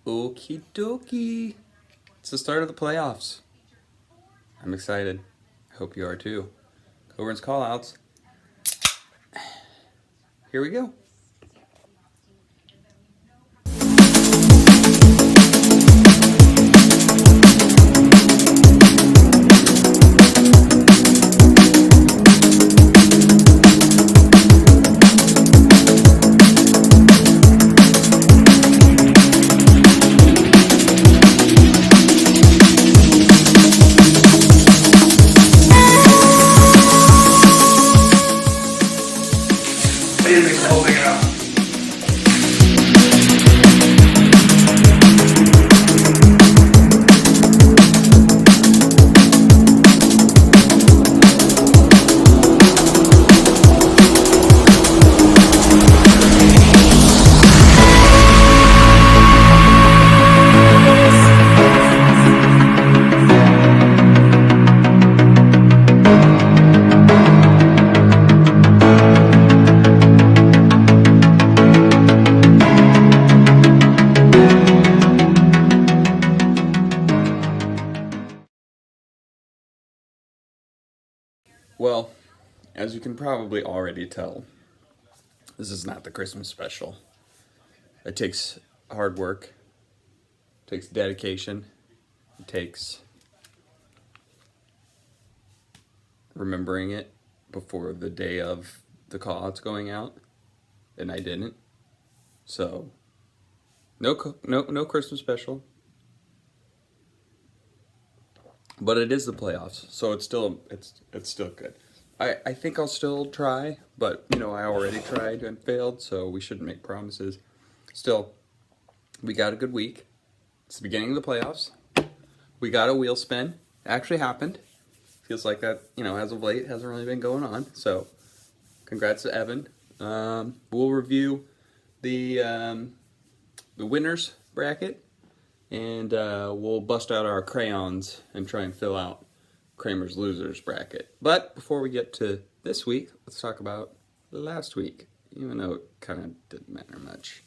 Okie dokie. It's the start of the playoffs. I'm excited. I hope you are too. Coburn's callouts. Here we go. Holding it up. Well, as you can probably already tell, this is not the Christmas special. It takes hard work, it takes dedication, it takes remembering it before the day of the callouts going out, and I didn't. So, no Christmas special. But it is the playoffs, so it's still good. I think I'll still try, but I already tried and failed, so we shouldn't make promises. Still, we got a good week. It's the beginning of the playoffs. We got a wheel spin. It actually happened. Feels like that, as of late, hasn't really been going on. So, congrats to Evan. We'll review the winners bracket, and we'll bust out our crayons and try and fill out Kramer's losers bracket. But before we get to this week, let's talk about last week, even though it kind of didn't matter much.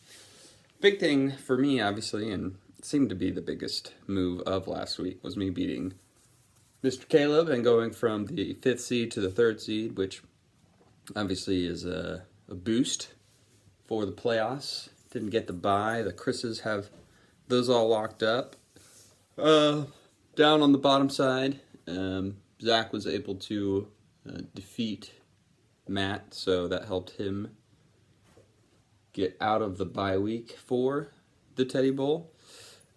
Big thing for me, obviously, and it seemed to be the biggest move of last week, was me beating Mr. Caleb and going from the 5th seed to the 3rd seed, which obviously is a boost for the playoffs. Didn't get the bye. The Chris's have those all locked up. Down on the bottom side, Zach was able to defeat Matt, so that helped him get out of the bye week for the Teddy Bowl,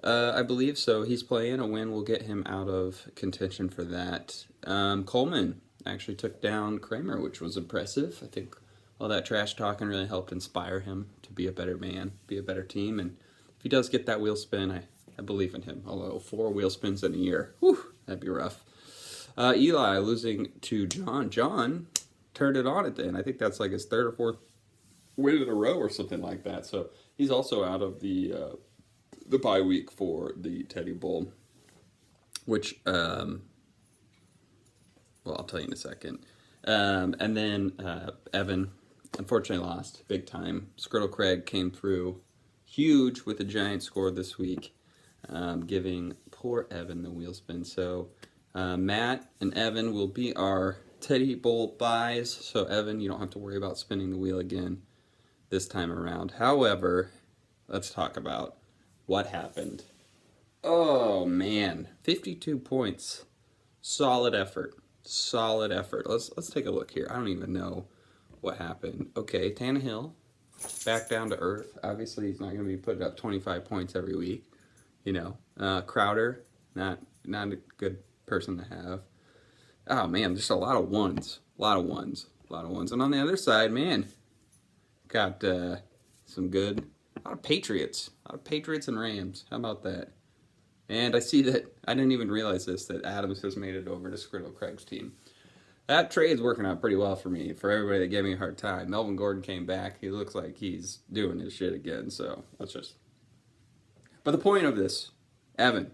I believe. So he's playing. A win will get him out of contention for that. Coleman actually took down Kramer, which was impressive. I think all that trash talking really helped inspire him to be a better man, be a better team, and if he does get that wheel spin, I believe in him. Although 4 wheel spins in a year, whew, that'd be rough. Eli losing to John. John turned it on at the end. I think that's like his 3rd or 4th win in a row or something like that. So he's also out of the bye week for the Teddy Bowl, which well, I'll tell you in a second. And then Evan unfortunately lost big time. Skriddle Craig came through huge with a giant score this week, giving poor Evan the wheel spin. So Matt and Evan will be our Teddy Bowl buys. So Evan, you don't have to worry about spinning the wheel again this time around. However, let's talk about what happened. Oh man, 52 points. Solid effort. Solid effort. Let's take a look here. I don't even know what happened. Okay, Tannehill back down to earth. Obviously, he's not going to be putting up 25 points every week. Crowder, not a good person to have. Oh man, just a lot of ones. A lot of ones. And on the other side, man, got some good. A lot of Patriots. A lot of Patriots and Rams. How about that? And I see that, I didn't even realize this, that Adams has made it over to Skriddle Craig's team. That trade's working out pretty well for me, for everybody that gave me a hard time. Melvin Gordon came back. He looks like he's doing his shit again, so let's just... But the point of this, Evan,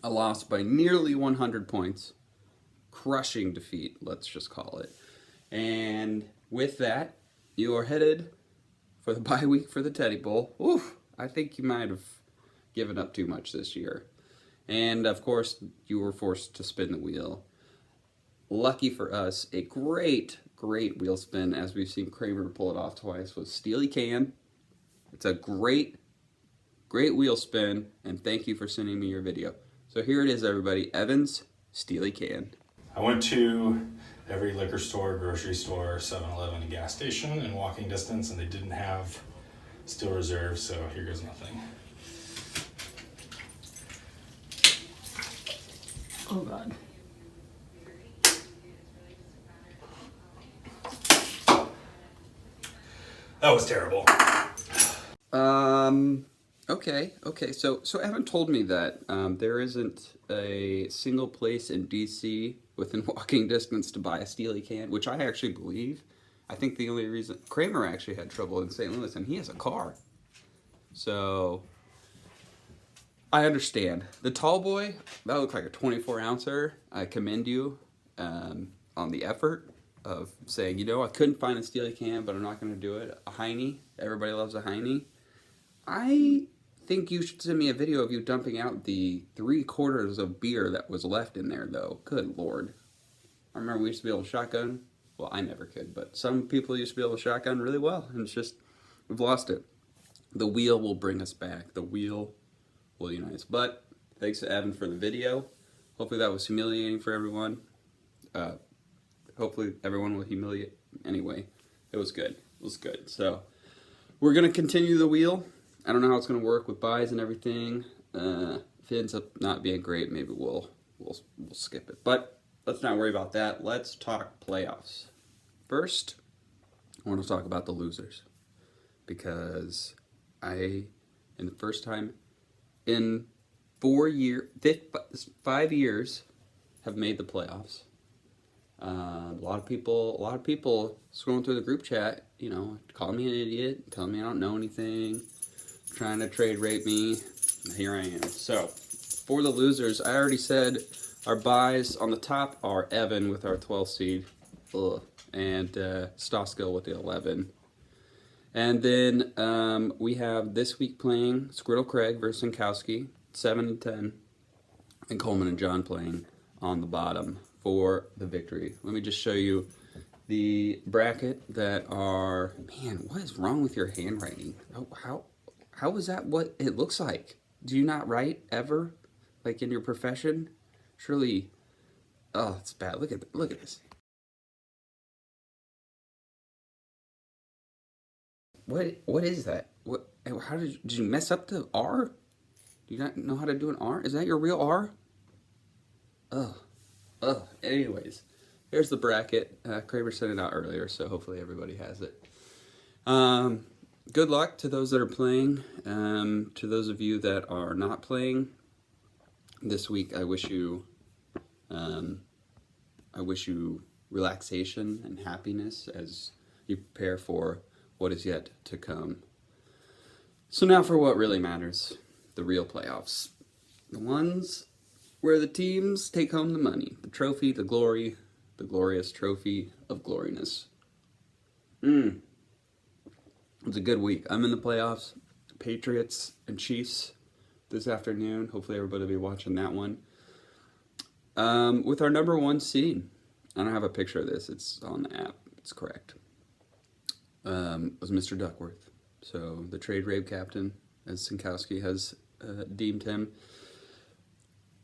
a loss by nearly 100 points. Crushing defeat, let's just call it. And with that, you are headed for the bye week for the Teddy Bowl. Oof, I think you might have given up too much this year. And of course, you were forced to spin the wheel. Lucky for us, a great wheel spin, as we've seen Kramer pull it off twice, was Steely Can. It's a great wheel spin, and thank you for sending me your video. So here it is, everybody. Evan's Steely Can. I went to every liquor store, grocery store, 7-Eleven, and gas station in walking distance, and they didn't have Steel Reserve, so here goes nothing. Oh God. That was terrible. Okay. So Evan told me that there isn't a single place in DC within walking distance to buy a Steely Can, which I actually believe. I think the only reason Kramer actually had trouble in St. Louis, and he has a car. So I understand. The tall boy, that looked like a 24-ouncer. I commend you on the effort of saying, you know, I couldn't find a Steely Can, but I'm not going to do it. A Heine. Everybody loves a Heine. I think you should send me a video of you dumping out the 3/4 of beer that was left in there, though. Good Lord. I remember we used to be able to shotgun. Well, I never could, but some people used to be able to shotgun really well, and it's just, we've lost it. The wheel will bring us back. The wheel will unite us. But thanks to Evan for the video. Hopefully that was humiliating for everyone. Hopefully everyone will humiliate. Anyway, it was good. It was good. So we're going to continue the wheel. I don't know how it's going to work with buys and everything. If it ends up not being great, maybe we'll skip it. But let's not worry about that. Let's talk playoffs. First, I want to talk about the losers. Because in the first time in 5 years, have made the playoffs. A lot of people scrolling through the group chat, you know, calling me an idiot, telling me I don't know anything, trying to trade rate me. Here I am. So, for the losers, I already said our buys on the top are Evan with our 12th seed, and Stoskill with the 11. And then we have this week playing Squirtle Craig versus Sinkowski, 7 and 10, and Coleman and John playing on the bottom for the victory. Let me just show you the bracket that are. Man, what is wrong with your handwriting? How is that what it looks like? Do you not write ever, like in your profession? Surely, oh, it's bad. Look at this. What is that? How did you mess up the R? Do you not know how to do an R? Is that your real R? Ugh. Anyways, here's the bracket. Kramer sent it out earlier, so hopefully everybody has it. Good luck to those that are playing. To those of you that are not playing this week, I wish you relaxation and happiness as you prepare for what is yet to come. So now for what really matters, the real playoffs. The ones where the teams take home the money, the trophy, the glory, the glorious trophy of gloriness. It was a good week. I'm in the playoffs. Patriots and Chiefs this afternoon. Hopefully everybody will be watching that one. With our number 1 seed. I don't have a picture of this. It's on the app. It's correct. Was Mr. Duckworth. So the trade rave captain, as Sinkowski has deemed him,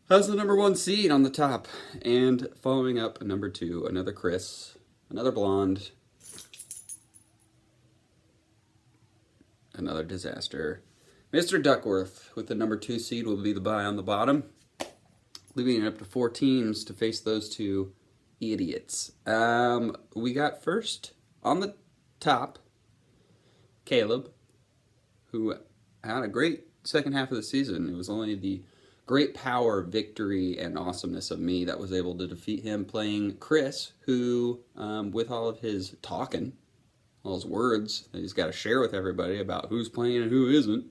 has the number 1 seed on the top. And following up, number 2, another Chris, another blonde, another disaster. Mr. Duckworth with the number 2 seed will be the buy on the bottom, leaving it up to 4 teams to face those 2 idiots. We got first on the top, Caleb, who had a great second half of the season. It was only the great power, victory, and awesomeness of me that was able to defeat him, playing Chris, who, with all of his talking, all his words that he's got to share with everybody about who's playing and who isn't,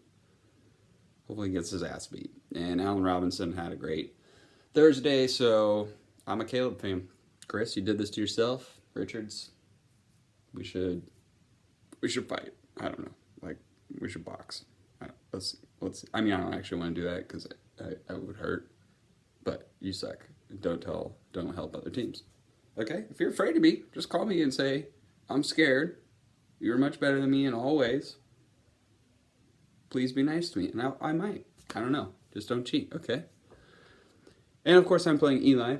hopefully he gets his ass beat. And Allen Robinson had a great Thursday, so I'm a Caleb fan. Chris, you did this to yourself. Richards, we should fight. I don't know. Like, we should box. Let's see. I mean, I don't actually want to do that because I would hurt. But you suck. Don't help other teams. Okay? If you're afraid of me, just call me and say, I'm scared. You're much better than me in all ways. Please be nice to me. And I might. I don't know. Just don't cheat, okay? And of course, I'm playing Eli,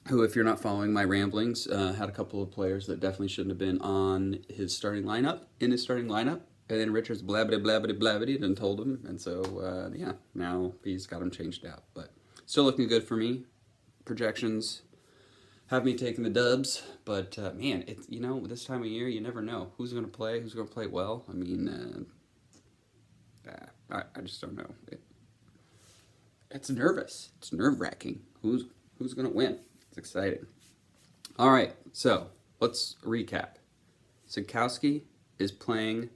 who, if you're not following my ramblings, had a couple of players that definitely shouldn't have been in his starting lineup. And then Richards blabbity and told him. And so, yeah, now he's got him changed out. But still looking good for me. Projections have me taking the dubs. But, man, it's, this time of year, you never know. Who's going to play well. I mean, I just don't know. It's nervous. It's nerve-wracking. Who's going to win? It's exciting. All right, so let's recap. Sinkowski is playing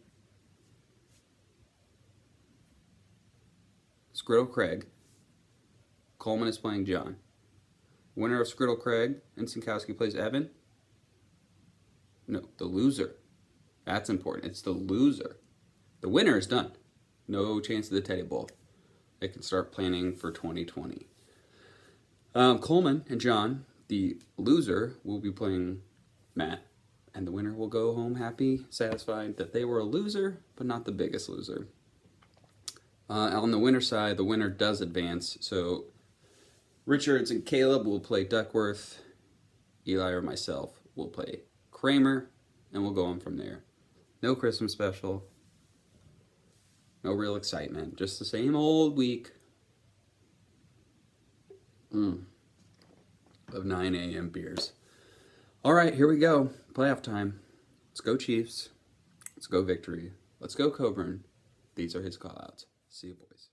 Skriddle Craig. Coleman is playing John. Winner of Skriddle Craig and Sinkowski plays Evan. No, the loser. That's important. It's the loser. The winner is done. No chance of the Teddy Bowl. They can start planning for 2020. Coleman and John, the loser, will be playing Matt. And the winner will go home happy, satisfied that they were a loser, but not the biggest loser. On the winner side, the winner does advance. So Richards and Caleb will play Duckworth. Eli or myself will play Kramer. And we'll go on from there. No Christmas special. No real excitement. Just the same old week of 9 a.m. beers. All right, here we go. Playoff time. Let's go Chiefs. Let's go Victory. Let's go Coburn. These are his call-outs. See you, boys.